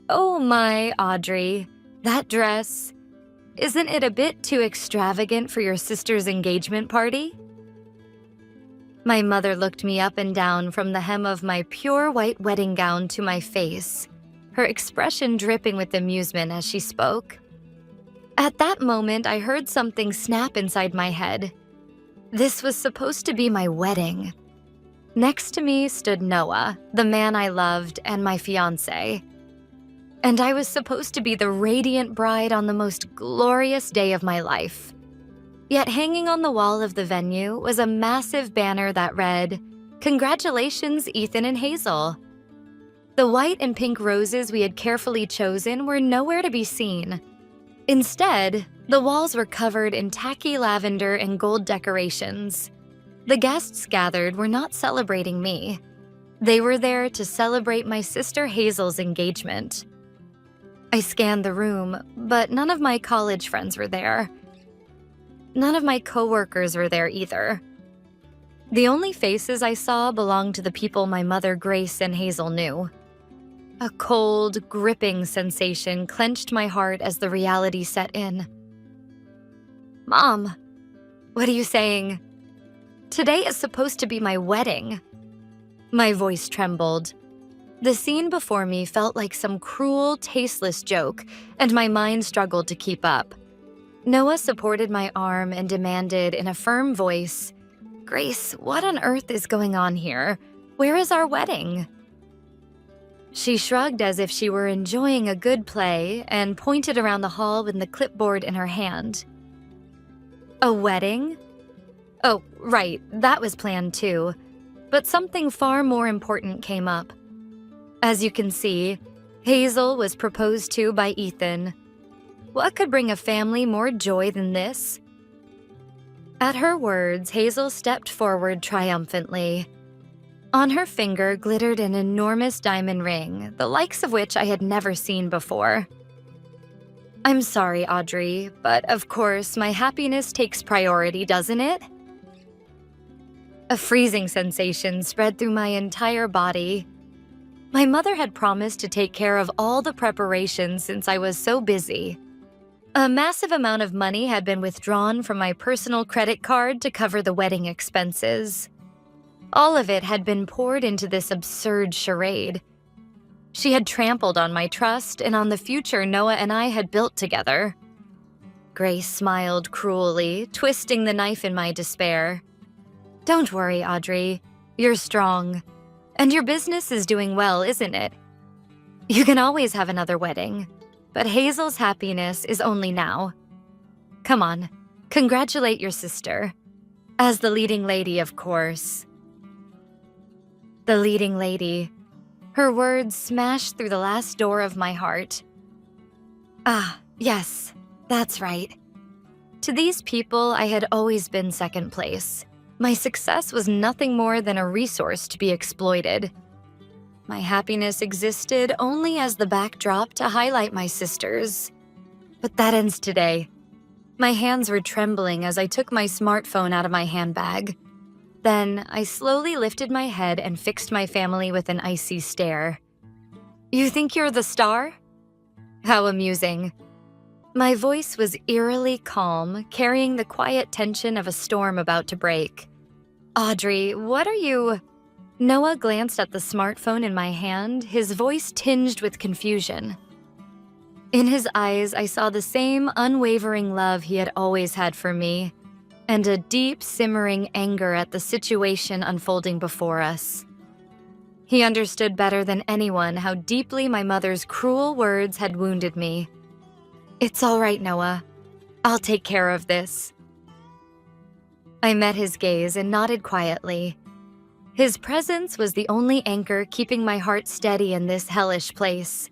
Oh my, Audrey, that dress. Isn't it a bit too extravagant for your sister's engagement party? My mother looked me up and down from the hem of my pure white wedding gown to my face, her expression dripping with amusement as she spoke. At that moment, I heard something snap inside my head. This was supposed to be my wedding. Next to me stood Noah, the man I loved, and my fiancé. And I was supposed to be the radiant bride on the most glorious day of my life. Yet hanging on the wall of the venue was a massive banner that read, "Congratulations, Ethan and Hazel." The white and pink roses we had carefully chosen were nowhere to be seen. Instead, the walls were covered in tacky lavender and gold decorations. The guests gathered were not celebrating me. They were there to celebrate my sister Hazel's engagement. I scanned the room, but none of my college friends were there. None of my coworkers were there either. The only faces I saw belonged to the people my mother, Grace, and Hazel knew. A cold, gripping sensation clenched my heart as the reality set in. "Mom, what are you saying? Today is supposed to be my wedding." My voice trembled. The scene before me felt like some cruel, tasteless joke, and my mind struggled to keep up. Noah supported my arm and demanded in a firm voice, "Grace, what on earth is going on here? Where is our wedding?" She shrugged as if she were enjoying a good play and pointed around the hall with the clipboard in her hand. "A wedding? Oh, right, that was planned too. But something far more important came up. As you can see, Hazel was proposed to by Ethan. What could bring a family more joy than this? At her words, Hazel stepped forward triumphantly. On her finger glittered an enormous diamond ring, the likes of which I had never seen before. "I'm sorry, Audrey, but of course my happiness takes priority, doesn't it?" A freezing sensation spread through my entire body. My mother had promised to take care of all the preparations since I was so busy. A massive amount of money had been withdrawn from my personal credit card to cover the wedding expenses. All of it had been poured into this absurd charade. She had trampled on my trust and on the future Noah and I had built together. Grace smiled cruelly, twisting the knife in my despair. "Don't worry, Audrey. You're strong. And your business is doing well, isn't it? You can always have another wedding, but Hazel's happiness is only now. Come on, congratulate your sister. As the leading lady, of course." The leading lady. Her words smashed through the last door of my heart. Ah, yes, that's right. To these people, I had always been second place. My success was nothing more than a resource to be exploited. My happiness existed only as the backdrop to highlight my sister's. But that ends today. My hands were trembling as I took my smartphone out of my handbag. Then I slowly lifted my head and fixed my family with an icy stare. "You think you're the star?" How amusing. My voice was eerily calm, carrying the quiet tension of a storm about to break. "Audrey, what are you—" Noah glanced at the smartphone in my hand, his voice tinged with confusion. In his eyes, I saw the same unwavering love he had always had for me, and a deep, simmering anger at the situation unfolding before us. He understood better than anyone how deeply my mother's cruel words had wounded me. "It's all right, Noah. I'll take care of this." I met his gaze and nodded quietly. His presence was the only anchor keeping my heart steady in this hellish place.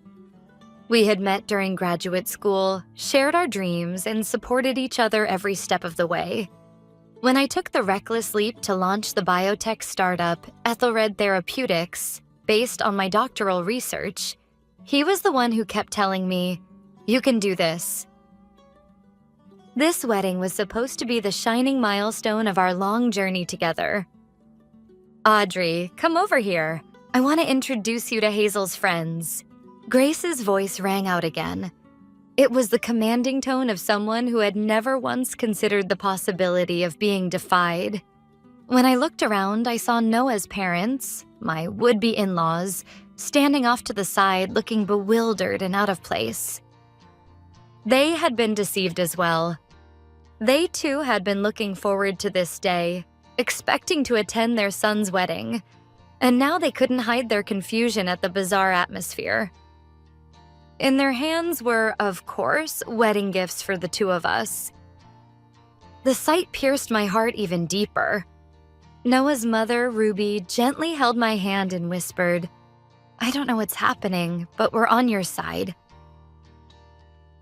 We had met during graduate school, shared our dreams, and supported each other every step of the way. When I took the reckless leap to launch the biotech startup, Ethelred Therapeutics, based on my doctoral research, he was the one who kept telling me, "You can do this." This wedding was supposed to be the shining milestone of our long journey together. "Audrey, come over here. I want to introduce you to Hazel's friends." Grace's voice rang out again. It was the commanding tone of someone who had never once considered the possibility of being defied. When I looked around, I saw Noah's parents, my would-be in-laws, standing off to the side looking bewildered and out of place. They had been deceived as well. They too had been looking forward to this day, expecting to attend their son's wedding, and now they couldn't hide their confusion at the bizarre atmosphere. In their hands were, of course, wedding gifts for the two of us. The sight pierced my heart even deeper. Noah's mother, Ruby, gently held my hand and whispered, "I don't know what's happening, but we're on your side."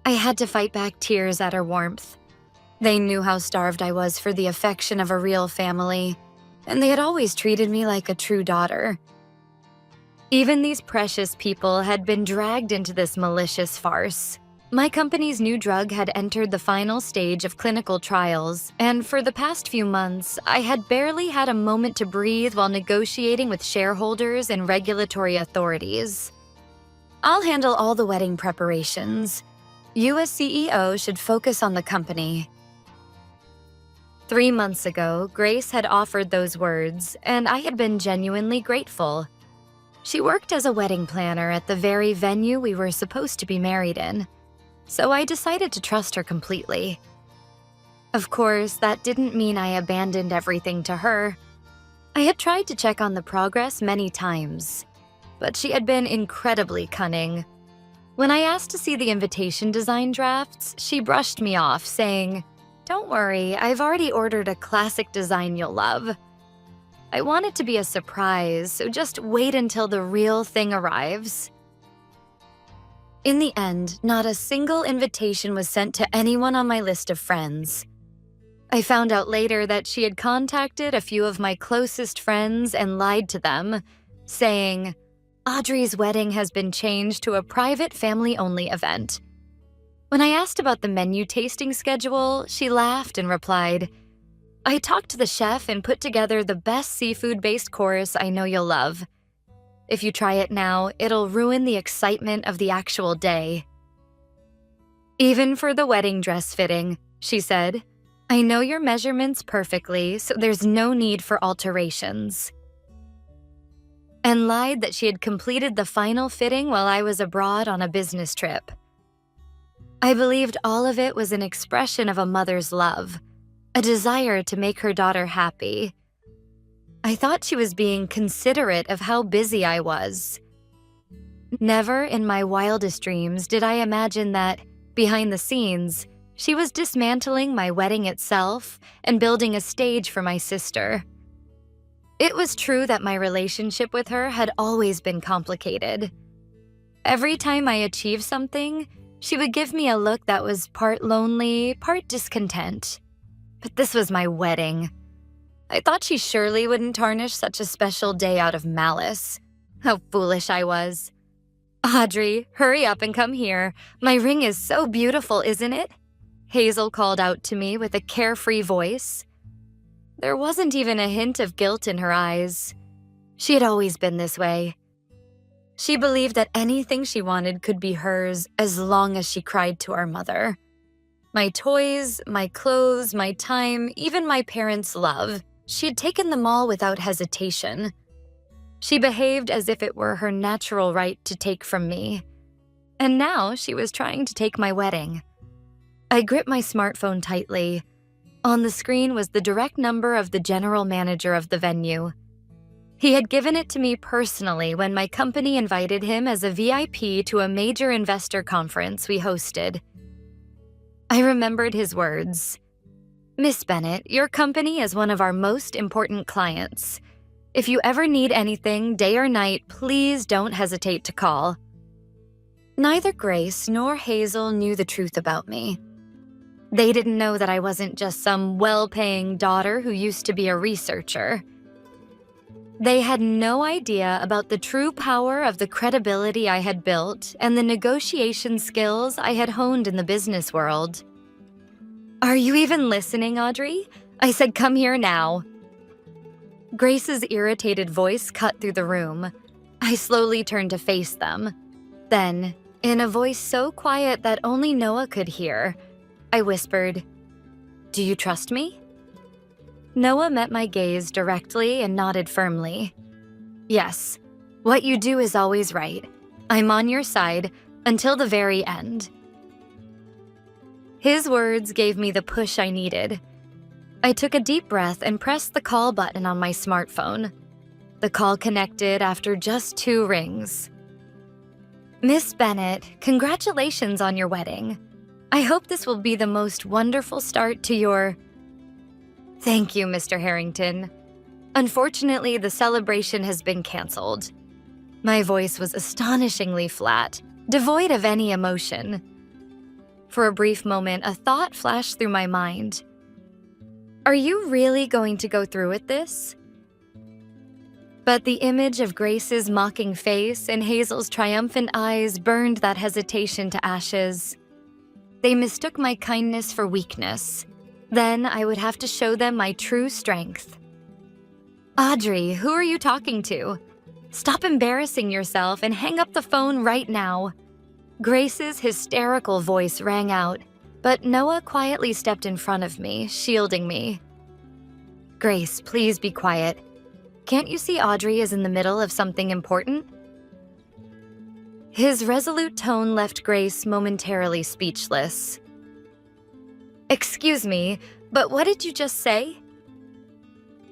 I had to fight back tears at her warmth. They knew how starved I was for the affection of a real family, and they had always treated me like a true daughter. Even these precious people had been dragged into this malicious farce. My company's new drug had entered the final stage of clinical trials, and for the past few months, I had barely had a moment to breathe while negotiating with shareholders and regulatory authorities. "I'll handle all the wedding preparations. You as CEO should focus on the company." 3 months ago, Grace had offered those words, and I had been genuinely grateful. She worked as a wedding planner at the very venue we were supposed to be married in, so I decided to trust her completely. Of course, that didn't mean I abandoned everything to her. I had tried to check on the progress many times, but she had been incredibly cunning. When I asked to see the invitation design drafts, she brushed me off, saying, "Don't worry, I've already ordered a classic design you'll love. I want it to be a surprise, so just wait until the real thing arrives." In the end, not a single invitation was sent to anyone on my list of friends. I found out later that she had contacted a few of my closest friends and lied to them, saying, "Audrey's wedding has been changed to a private family-only event." When I asked about the menu tasting schedule, she laughed and replied, "I talked to the chef and put together the best seafood-based course I know you'll love. If you try it now, it'll ruin the excitement of the actual day." "Even for the wedding dress fitting," she said, "I know your measurements perfectly, so there's no need for alterations." And lied that she had completed the final fitting while I was abroad on a business trip. I believed all of it was an expression of a mother's love, a desire to make her daughter happy. I thought she was being considerate of how busy I was. Never in my wildest dreams did I imagine that, behind the scenes, she was dismantling my wedding itself and building a stage for my sister. It was true that my relationship with her had always been complicated. Every time I achieved something, she would give me a look that was part lonely, part discontent. But this was my wedding. I thought she surely wouldn't tarnish such a special day out of malice. How foolish I was. "Audrey, hurry up and come here. My ring is so beautiful, isn't it?" Hazel called out to me with a carefree voice. There wasn't even a hint of guilt in her eyes. She had always been this way. She believed that anything she wanted could be hers as long as she cried to our mother. My toys, my clothes, my time, even my parents' love, she had taken them all without hesitation. She behaved as if it were her natural right to take from me. And now she was trying to take my wedding. I gripped my smartphone tightly. On the screen was the direct number of the general manager of the venue. He had given it to me personally when my company invited him as a VIP to a major investor conference we hosted. I remembered his words. "Miss Bennett, your company is one of our most important clients. If you ever need anything, day or night, please don't hesitate to call." Neither Grace nor Hazel knew the truth about me. They didn't know that I wasn't just some well-paying daughter who used to be a researcher. They had no idea about the true power of the credibility I had built and the negotiation skills I had honed in the business world. "Are you even listening, Audrey? I said come here now." Grace's irritated voice cut through the room. I slowly turned to face them. Then, in a voice so quiet that only Noah could hear, I whispered, "Do you trust me?" Noah met my gaze directly and nodded firmly. "Yes, what you do is always right. I'm on your side until the very end." His words gave me the push I needed. I took a deep breath and pressed the call button on my smartphone. The call connected after just 2 rings. "Miss Bennett, congratulations on your wedding. I hope this will be the most wonderful start to your—" "Thank you, Mr. Harrington. Unfortunately, the celebration has been canceled." My voice was astonishingly flat, devoid of any emotion. For a brief moment, a thought flashed through my mind. Are you really going to go through with this? But the image of Grace's mocking face and Hazel's triumphant eyes burned that hesitation to ashes. They mistook my kindness for weakness. Then I would have to show them my true strength. "Audrey, who are you talking to? Stop embarrassing yourself and hang up the phone right now." Grace's hysterical voice rang out, but Noah quietly stepped in front of me, shielding me. "Grace, please be quiet. Can't you see Audrey is in the middle of something important?" His resolute tone left Grace momentarily speechless. "Excuse me, but what did you just say?"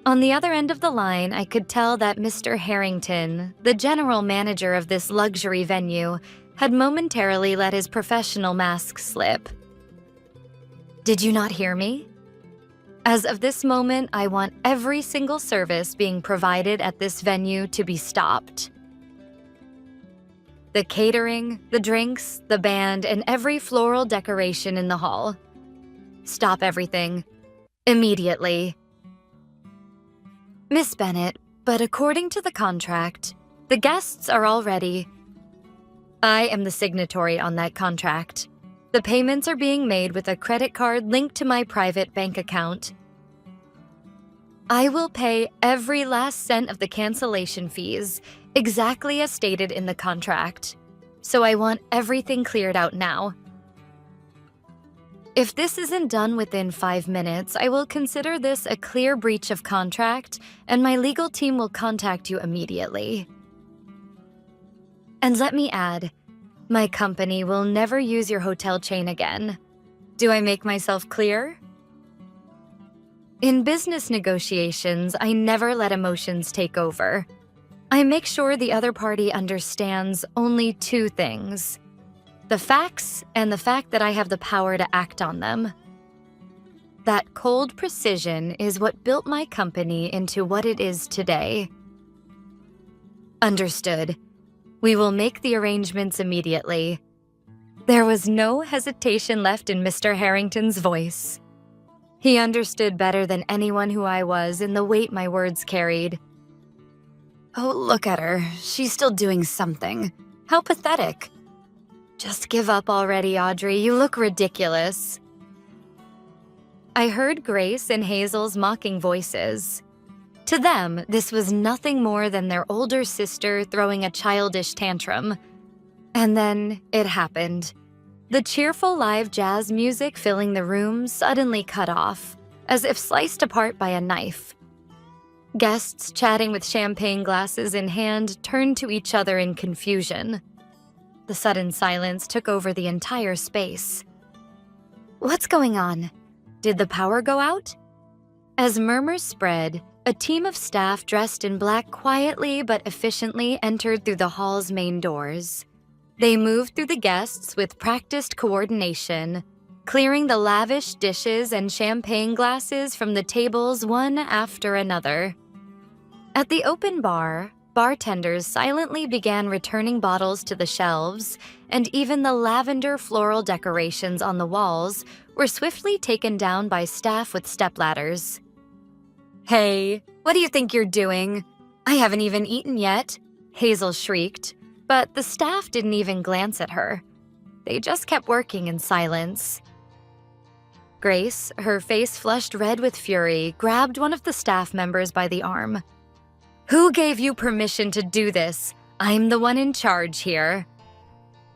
On the other end of the line, I could tell that Mr. Harrington, the general manager of this luxury venue, had momentarily let his professional mask slip. "Did you not hear me? As of this moment, I want every single service being provided at this venue to be stopped. The catering, the drinks, the band, and every floral decoration in the hall. Stop everything. Immediately." "Miss Bennett, but according to the contract, the guests are all ready." "I am the signatory on that contract. The payments are being made with a credit card linked to my private bank account. I will pay every last cent of the cancellation fees, exactly as stated in the contract. So I want everything cleared out now. If this isn't done within 5 minutes, I will consider this a clear breach of contract, and my legal team will contact you immediately. And let me add, my company will never use your hotel chain again. Do I make myself clear? In business negotiations, I never let emotions take over. I make sure the other party understands only 2 things: the facts and the fact that I have the power to act on them. That cold precision is what built my company into what it is today. Understood. We will make the arrangements immediately. There was no hesitation left in Mr. Harrington's voice. He understood better than anyone who I was in the weight my words carried. Oh, look at her. She's still doing something. How pathetic. Just give up already, Audrey. You look ridiculous. I heard Grace and Hazel's mocking voices. To them, this was nothing more than their older sister throwing a childish tantrum. And then it happened. The cheerful live jazz music filling the room suddenly cut off, as if sliced apart by a knife. Guests chatting with champagne glasses in hand turned to each other in confusion. The sudden silence took over the entire space. What's going on? Did the power go out? As murmurs spread, a team of staff dressed in black quietly but efficiently entered through the hall's main doors. They moved through the guests with practiced coordination, clearing the lavish dishes and champagne glasses from the tables one after another. At the open bar, bartenders silently began returning bottles to the shelves, and even the lavender floral decorations on the walls were swiftly taken down by staff with stepladders. Hey, what do you think you're doing? I haven't even eaten yet, Hazel shrieked, but the staff didn't even glance at her. They just kept working in silence. Grace, her face flushed red with fury, grabbed one of the staff members by the arm. Who gave you permission to do this? I'm the one in charge here.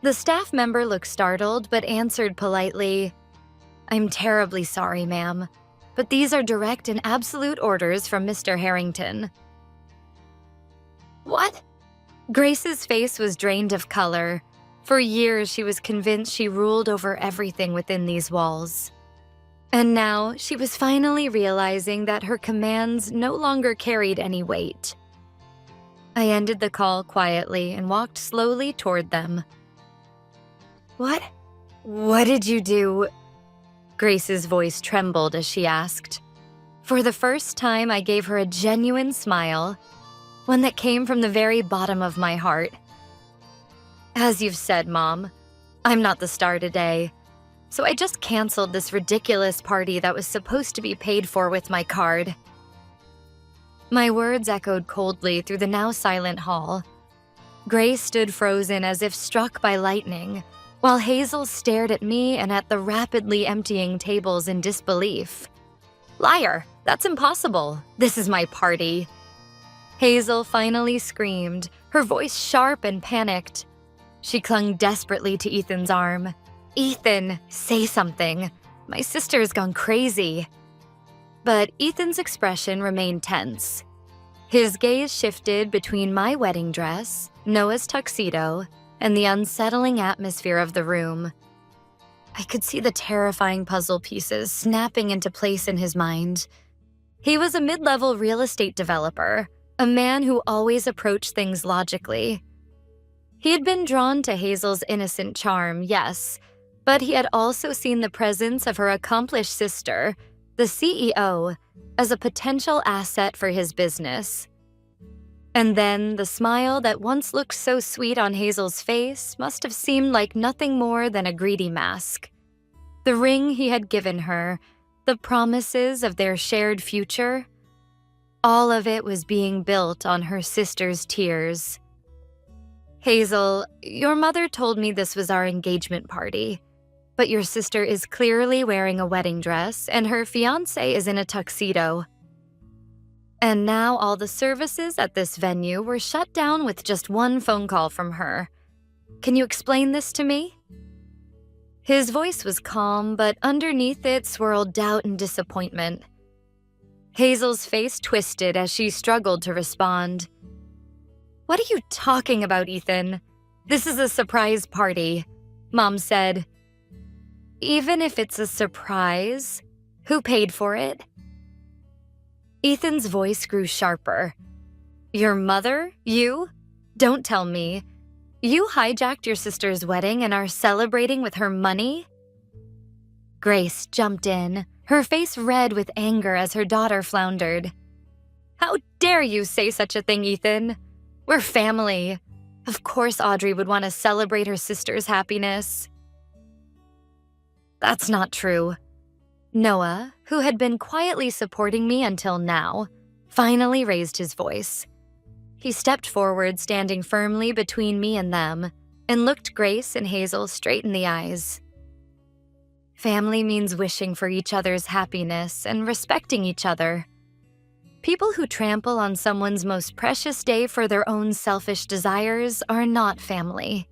The staff member looked startled but answered politely, "I'm terribly sorry, ma'am, but these are direct and absolute orders from Mr. Harrington." What? Grace's face was drained of color. For years, she was convinced she ruled over everything within these walls. And now, she was finally realizing that her commands no longer carried any weight. I ended the call quietly and walked slowly toward them. What did you do?" Grace's voice trembled as she asked. For the first time, I gave her a genuine smile, one that came from the very bottom of my heart. "As you've said, Mom, I'm not the star today, so I just canceled this ridiculous party that was supposed to be paid for with my card." My words echoed coldly through the now silent hall. Grace stood frozen as if struck by lightning, while Hazel stared at me and at the rapidly emptying tables in disbelief. "Liar! That's impossible. This is my party." Hazel finally screamed, her voice sharp and panicked. She clung desperately to Ethan's arm. "Ethan, say something. My sister's gone crazy." But Ethan's expression remained tense. His gaze shifted between my wedding dress, Noah's tuxedo, and the unsettling atmosphere of the room. I could see the terrifying puzzle pieces snapping into place in his mind. He was a mid-level real estate developer, a man who always approached things logically. He had been drawn to Hazel's innocent charm, yes, but he had also seen the presence of her accomplished sister, the CEO, as a potential asset for his business. And then the smile that once looked so sweet on Hazel's face must have seemed like nothing more than a greedy mask. The ring he had given her, the promises of their shared future, all of it was being built on her sister's tears. "Hazel, your mother told me this was our engagement party, but your sister is clearly wearing a wedding dress and her fiancé is in a tuxedo. And now all the services at this venue were shut down with just one phone call from her. Can you explain this to me?" His voice was calm, but underneath it swirled doubt and disappointment. Hazel's face twisted as she struggled to respond. "What are you talking about, Ethan? This is a surprise party," Mom said. "Even if it's a surprise, who paid for it?" Ethan's voice grew sharper. "Your mother? You? Don't tell me. You hijacked your sister's wedding and are celebrating with her money?" Grace jumped in, her face red with anger as her daughter floundered. "How dare you say such a thing, Ethan? We're family. Of course Audrey would want to celebrate her sister's happiness." "That's not true." Noah, who had been quietly supporting me until now, finally raised his voice. He stepped forward, standing firmly between me and them, and looked Grace and Hazel straight in the eyes. "Family means wishing for each other's happiness and respecting each other. People who trample on someone's most precious day for their own selfish desires are not family.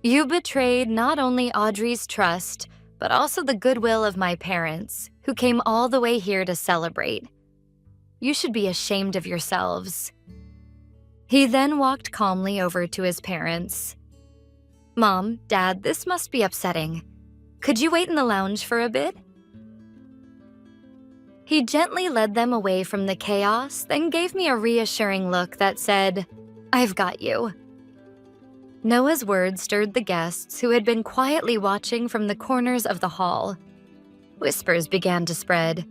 You betrayed not only Audrey's trust, but also the goodwill of my parents, who came all the way here to celebrate. You should be ashamed of yourselves." He then walked calmly over to his parents. "Mom, Dad, this must be upsetting. Could you wait in the lounge for a bit?" He gently led them away from the chaos, then gave me a reassuring look that said, "I've got you." Noah's words stirred the guests who had been quietly watching from the corners of the hall. Whispers began to spread.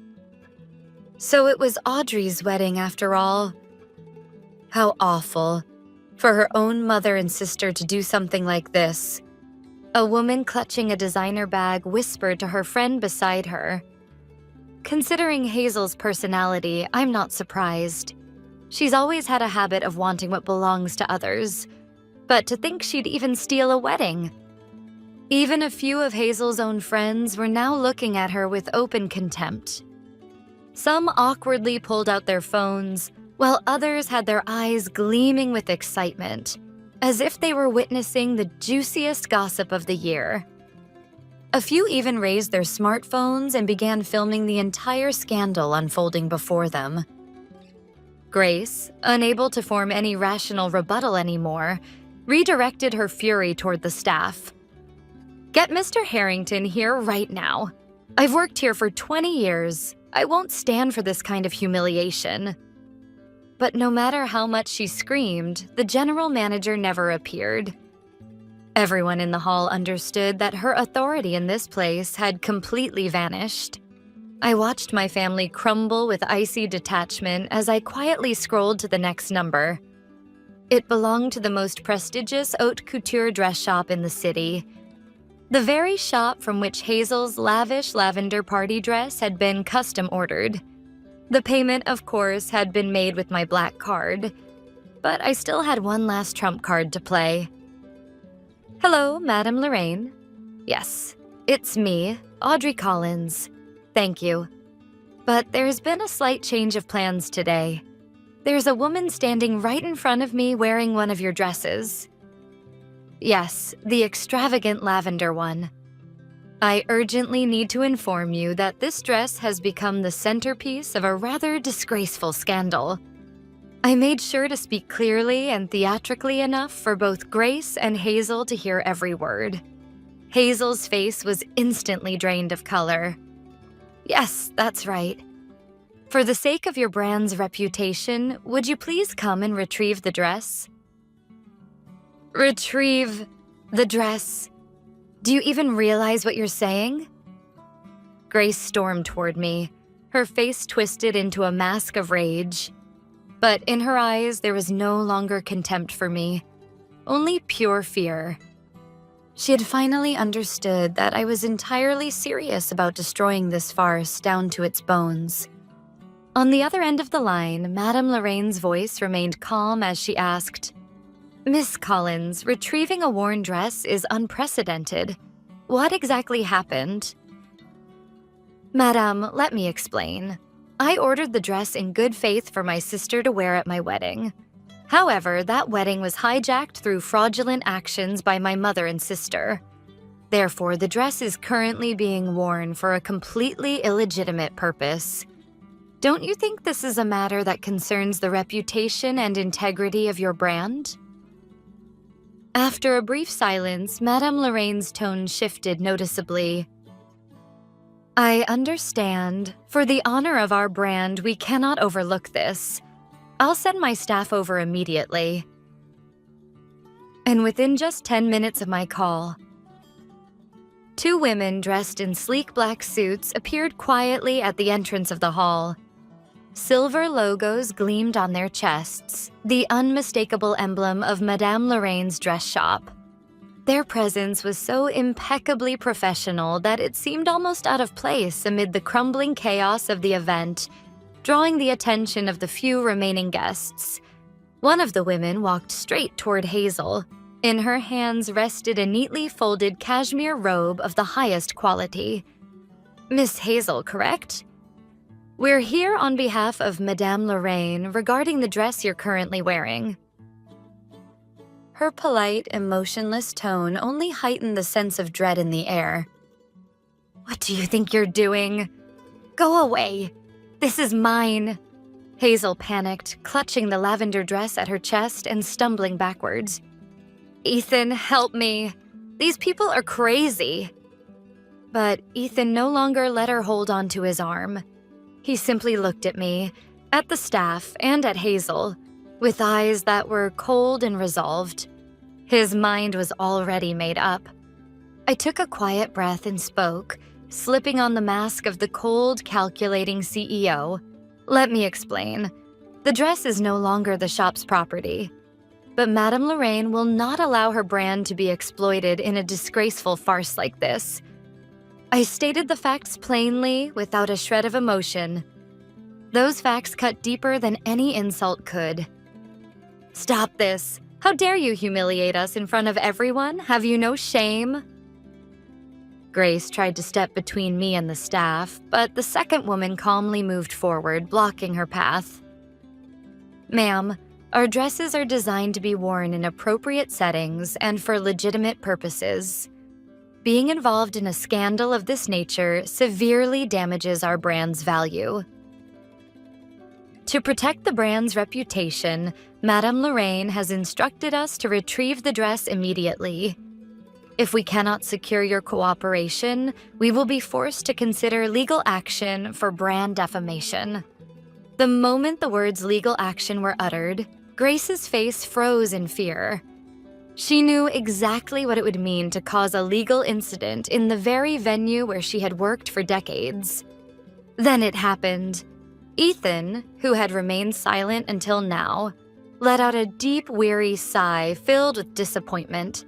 So it was Audrey's wedding after all. How awful. For her own mother and sister to do something like this. A woman clutching a designer bag whispered to her friend beside her. Considering Hazel's personality, I'm not surprised. She's always had a habit of wanting what belongs to others. But to think she'd even steal a wedding. Even a few of Hazel's own friends were now looking at her with open contempt. Some awkwardly pulled out their phones, while others had their eyes gleaming with excitement. as if they were witnessing the juiciest gossip of the year. A few even raised their smartphones and began filming the entire scandal unfolding before them. Grace, unable to form any rational rebuttal anymore, redirected her fury toward the staff. "Get Mr. Harrington here right now. I've worked here for 20 years. I won't stand for this kind of humiliation." But no matter how much she screamed, the general manager never appeared. Everyone in the hall understood that her authority in this place had completely vanished. I watched my family crumble with icy detachment as I quietly scrolled to the next number. It belonged to the most prestigious haute couture dress shop in the city. The very shop from which Hazel's lavish lavender party dress had been custom ordered. The payment, of course, had been made with my black card, but I still had one last trump card to play. "Hello, Madame Lorraine." "Yes, it's me, Audrey Collins. Thank you. But there's been a slight change of plans today. There's a woman standing right in front of me wearing one of your dresses." "Yes, the extravagant lavender one. I urgently need to inform you that this dress has become the centerpiece of a rather disgraceful scandal. I made sure to speak clearly and theatrically enough for both Grace and Hazel to hear every word." Hazel's face was instantly drained of color. "Yes, that's right. For the sake of your brand's reputation, would you please come and retrieve the dress?" "Retrieve the dress? Do you even realize what you're saying?" Grace stormed toward me, her face twisted into a mask of rage. But in her eyes, there was no longer contempt for me, only pure fear. She had finally understood that I was entirely serious about destroying this farce down to its bones. On the other end of the line, Madame Lorraine's voice remained calm as she asked, "Miss Collins, retrieving a worn dress is unprecedented. What exactly happened?" "Madame, let me explain. I ordered the dress in good faith for my sister to wear at my wedding. However, that wedding was hijacked through fraudulent actions by my mother and sister. Therefore, the dress is currently being worn for a completely illegitimate purpose. Don't you think this is a matter that concerns the reputation and integrity of your brand?" After a brief silence, Madame Lorraine's tone shifted noticeably. "I understand. For the honor of our brand, we cannot overlook this. I'll send my staff over immediately." And within just 10 minutes of my call, 2 women dressed in sleek black suits appeared quietly at the entrance of the hall. Silver logos gleamed on their chests, the unmistakable emblem of Madame Lorraine's dress shop. Their presence was so impeccably professional that it seemed almost out of place amid the crumbling chaos of the event, drawing the attention of the few remaining guests. One of the women walked straight toward Hazel. In her hands rested a neatly folded cashmere robe of the highest quality. "Miss Hazel, correct? We're here on behalf of Madame Lorraine regarding the dress you're currently wearing." Her polite, emotionless tone only heightened the sense of dread in the air. "What do you think you're doing? Go away. This is mine." Hazel panicked, clutching the lavender dress at her chest and stumbling backwards. "Ethan, help me. These people are crazy." But Ethan no longer let her hold onto his arm. He simply looked at me, at the staff, and at Hazel, with eyes that were cold and resolved. His mind was already made up. I took a quiet breath and spoke, slipping on the mask of the cold, calculating CEO. "Let me explain. The dress is no longer the shop's property. But Madame Lorraine will not allow her brand to be exploited in a disgraceful farce like this. I stated the facts plainly, without a shred of emotion. Those facts cut deeper than any insult could." "Stop this. How dare you humiliate us in front of everyone? Have you no shame?" Grace tried to step between me and the staff, but the second woman calmly moved forward, blocking her path. "Ma'am, Our dresses are designed to be worn in appropriate settings and for legitimate purposes. Being involved in a scandal of this nature severely damages our brand's value. To protect the brand's reputation, Madame Lorraine has instructed us to retrieve the dress immediately. If we cannot secure your cooperation, we will be forced to consider legal action for brand defamation. The moment the words legal action were uttered, Grace's face froze in fear. She knew exactly what it would mean to cause a legal incident in the very venue where she had worked for decades. Then it happened. Ethan, who had remained silent until now, let out a deep, weary sigh filled with disappointment.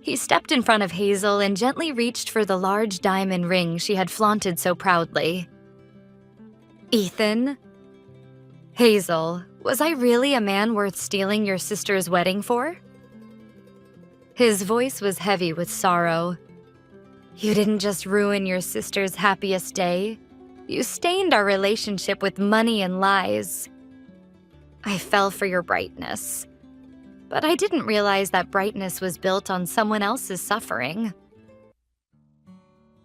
He stepped in front of Hazel and gently reached for the large diamond ring she had flaunted so proudly. Ethan? Hazel, was I really a man worth stealing your sister's wedding for? His voice was heavy with sorrow. You didn't just ruin your sister's happiest day. You stained our relationship with money and lies. I fell for your brightness. But I didn't realize that brightness was built on someone else's suffering.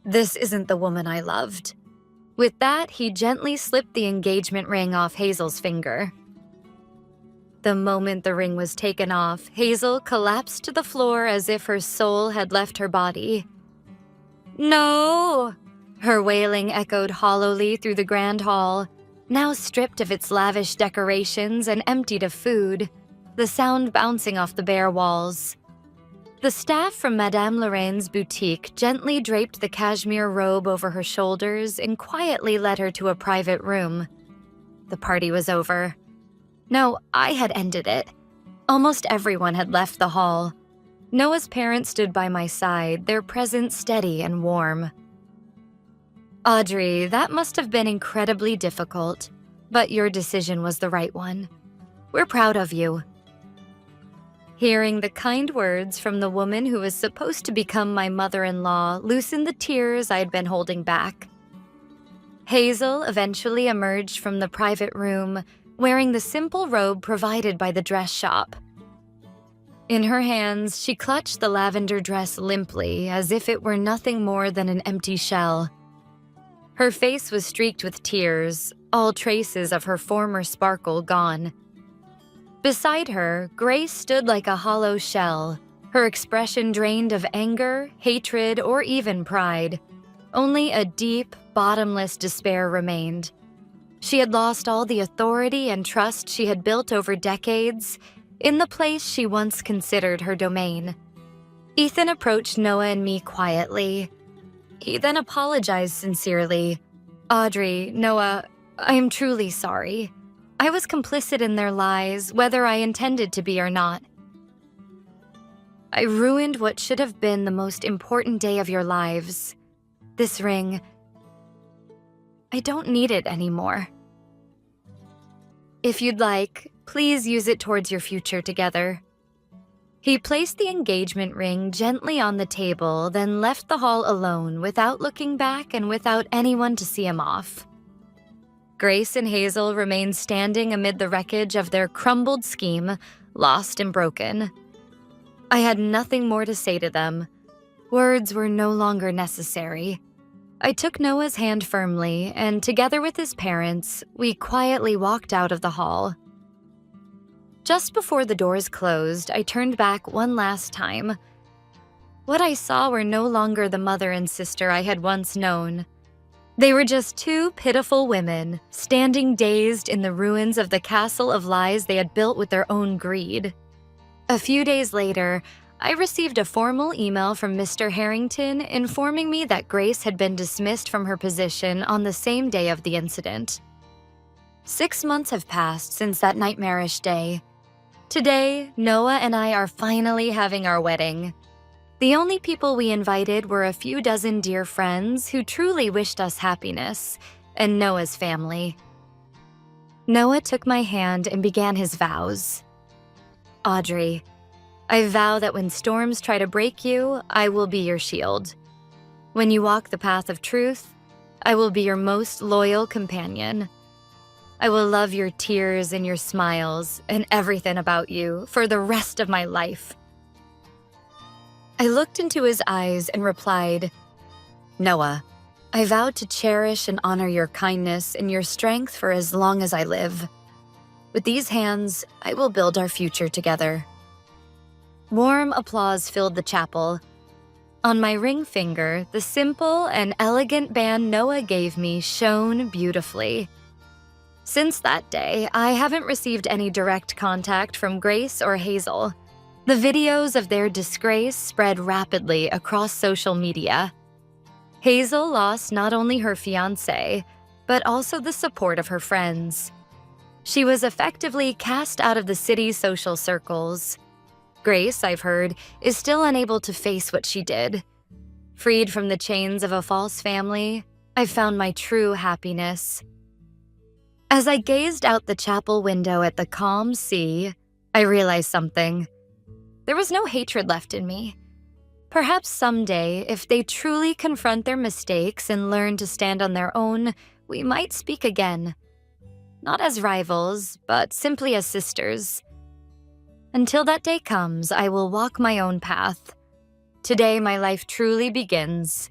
This isn't the woman I loved. With that, he gently slipped the engagement ring off Hazel's finger. The moment the ring was taken off, Hazel collapsed to the floor as if her soul had left her body. No! Her wailing echoed hollowly through the grand hall, now stripped of its lavish decorations and emptied of food, the sound bouncing off the bare walls. The staff from Madame Lorraine's boutique gently draped the cashmere robe over her shoulders and quietly led her to a private room. The party was over. No, I had ended it. Almost everyone had left the hall. Noah's parents stood by my side, their presence steady and warm. Audrey, that must have been incredibly difficult, but your decision was the right one. We're proud of you. Hearing the kind words from the woman who was supposed to become my mother-in-law loosened the tears I had been holding back. Hazel eventually emerged from the private room, wearing the simple robe provided by the dress shop. In her hands, she clutched the lavender dress limply, as if it were nothing more than an empty shell. Her face was streaked with tears, all traces of her former sparkle gone. Beside her, Grace stood like a hollow shell, her expression drained of anger, hatred, or even pride. Only a deep, bottomless despair remained. She had lost all the authority and trust she had built over decades in the place she once considered her domain. Ethan approached Noah and me quietly. He then apologized sincerely. Audrey, Noah, I am truly sorry. I was complicit in their lies, whether I intended to be or not. I ruined what should have been the most important day of your lives. This ring, I don't need it anymore. If you'd like, please use it towards your future together. He placed the engagement ring gently on the table, then left the hall alone without looking back and without anyone to see him off. Grace and Hazel remained standing amid the wreckage of their crumbled scheme, lost and broken. I had nothing more to say to them. Words were no longer necessary. I took Noah's hand firmly, and together with his parents, we quietly walked out of the hall. Just before the doors closed, I turned back one last time. What I saw were no longer the mother and sister I had once known. They were just two pitiful women, standing dazed in the ruins of the castle of lies they had built with their own greed. A few days later, I received a formal email from Mr. Harrington informing me that Grace had been dismissed from her position on the same day of the incident. 6 months have passed since that nightmarish day. Today, Noah and I are finally having our wedding. The only people we invited were a few dozen dear friends who truly wished us happiness, and Noah's family. Noah took my hand and began his vows. Audrey, I vow that when storms try to break you, I will be your shield. When you walk the path of truth, I will be your most loyal companion. I will love your tears and your smiles and everything about you for the rest of my life." I looked into his eyes and replied, "Noah, I vow to cherish and honor your kindness and your strength for as long as I live. With these hands, I will build our future together." Warm applause filled the chapel. On my ring finger, the simple and elegant band Noah gave me shone beautifully. Since that day, I haven't received any direct contact from Grace or Hazel. The videos of their disgrace spread rapidly across social media. Hazel lost not only her fiancé, but also the support of her friends. She was effectively cast out of the city's social circles. Grace, I've heard, is still unable to face what she did. Freed from the chains of a false family, I've found my true happiness. As I gazed out the chapel window at the calm sea, I realized something. There was no hatred left in me. Perhaps someday, if they truly confront their mistakes and learn to stand on their own, we might speak again. Not as rivals, but simply as sisters. Until that day comes, I will walk my own path. Today, my life truly begins,